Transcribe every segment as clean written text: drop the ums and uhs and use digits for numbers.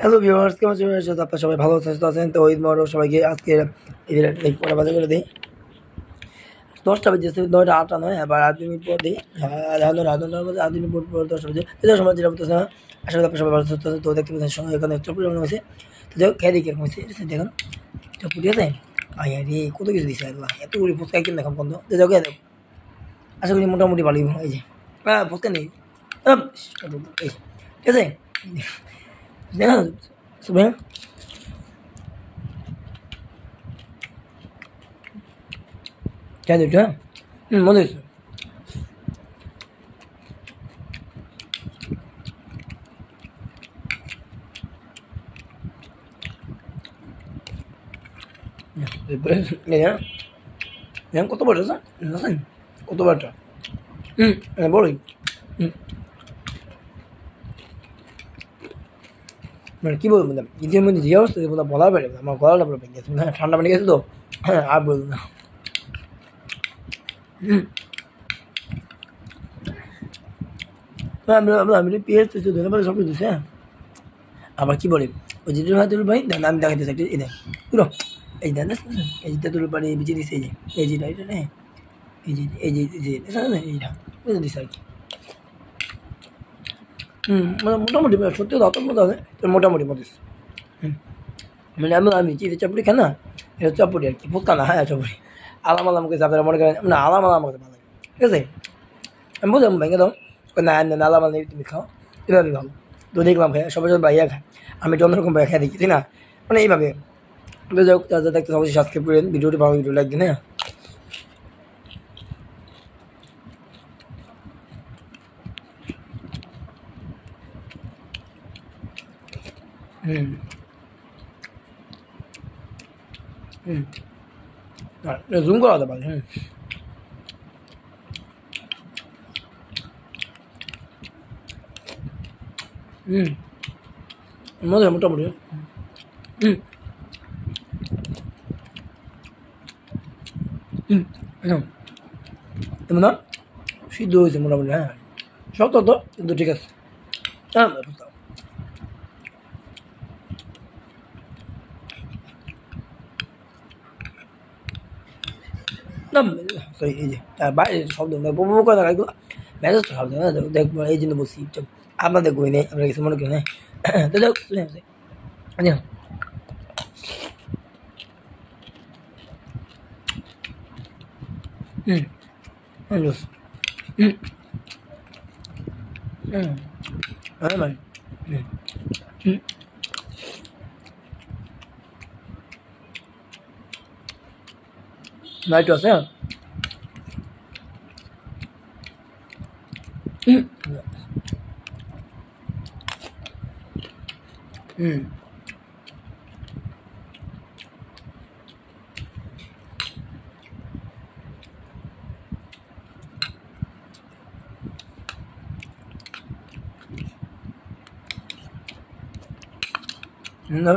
Hello viewers, কেমন আছেন? আপনারা সবাই ভালো আছেন? তো ঈদ মোবারক সবাইকে। আজকে ঈদের পরে বাজে করে দিই 10টা বেজেছে, 9টা 8টা নয়, আবার 8 মিনিট পর দিই। আধ মিনিট পর 10টা বেজে এদের সময় যেটা বলতেছে না। আশা করি আপনার সবাই ভালো সুস্থ আছেন। তো দেখতে পাচ্ছেন সঙ্গে এখানে চপুরি বানানো হয়েছে। তো যাই হোক, খেয়ে দিই কিরকম হয়েছে। দেখুন চপুরি আছে, আয়া রে কত কিছু দিচ্ছে আল্লাহ, এতগুলি ফুচকা একদিন দেখাম বন্ধ। তো যাই হোক, আশা করি মোটামুটি ভালোই। এই যে ফুচকা নেই, এই ঠিক আছে দেখুন সুবেন কেন এটা মনে হয়েছে। কত বড় জানেন কত বড়টা? বড়ই। মানে কী বলবো, ঈদের মধ্যে যে অবস্থা বলার পারে না, আমার গলাটা পুরো ভেঙে গেছে। হ্যাঁ, ঠান্ডা পানি গেছে তো, হ্যাঁ আর বলবো না। আমি পেঁয়াজ দিচ্ছি, ধন্যবাদ সব কিছু দিচ্ছে। হ্যাঁ, আবার কী বলে ওই যে ভাই দেন, আমি দেখাতেছি একটা এই দেখ পুরো এই দেন, এই যে তেঁতুল পানি বিছিয়ে দিচ্ছে, এই যেটা এটা নেই, এইটা বুঝে দিচ্ছে আর কি। মানে মোটামুটি সত্যি তো অত মতো হবে, মোটামুটি মতো। মানে আমি চিড়ে চাপড়ি খাই না, এটা চাপড়ি আর কি, ফুচকা না। হ্যাঁ চাপড়ি আলাম আমাকে আপনারা মনে করেন না, আলাম আমাকে ভালো লাগে, ঠিক আছে। আমি বুঝলাম ভেঙে দাও না, আলাম নেই, তুমি খাও, এভাবে ভালো। তো দেখলাম খাই, সবাই সবাই ভাইয়া খায়, আমি একটু অন্যরকম ভাইয়া খাই দেখি, ঠিক না, মানে এইভাবে। যাই হোক, যারা দেখতে অবশ্যই সাবস্ক্রাইব করেন, ভিডিওটি ভালো, ভিডিও লাইক দিন। হ্যাঁ, জুম করা হতে পারে। মজা মোটামুটি। তেমন না সিদ্ধ হয়েছে মোটামুটি। হ্যাঁ, সব তো কিন্তু ঠিক আছে। হ্যাঁ না, এই যে বাইরে শব্দ করে না এগুলো, মেজাজ তো শব্দ না, দেখবো এই জন্য বলছি আপনাদের বই নেই, আপনার কিছু মনে করি না। তো যাই হোক, আচ্ছা হ্যাঁ ভাই, লাইট আছে।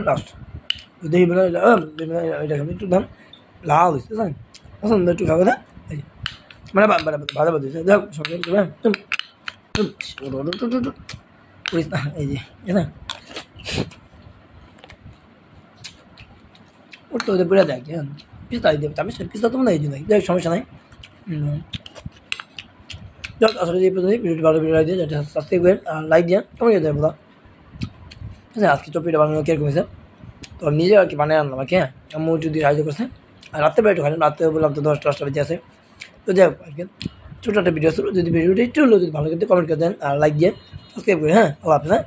লাস্ট দেখি বেলা এটা খাবি একটু দাম লাল হয়েছে, বুঝলেন একটু খাবে না, মানে ভালো বাজছে। দেখ সবাই করিস না, এই যে ওটা ওদের বেড়ে দেখ, হ্যাঁ পিস্তা দেবে, আমি পিস্তা তো মনে হয় এই জন্য দেখ, সমস্যা নাই। যাক, আসলে এই পর্যন্ত ভিডিওটি ভালো ভিডিও লাগে যেটা সাবস্ক্রাইব করেন আর লাইক দেন, কেমন যেতে বলা। ঠিক আছে, আজকে চপিটা বানানো কিরকম হয়েছে তো নিজে আর কি বানিয়ে আনলাম আর কি। হ্যাঁ, আম্মু যদি সাহায্য করছে, আর রাত্রে বেলা একটু খাই, রাত্রে বললাম তো 10টা বেজে আছে। তো যাই হোক আর কি, ছোটো একটা ভিডিও ছিল। যদি ভিডিওটা একটু হলেও যদি ভালো করতে কমেন্ট করে দেন আর লাইক দিয়ে সাবস্ক্রাইব করেন। হ্যাঁ, আল্লাহ হাফেজ। হ্যাঁ।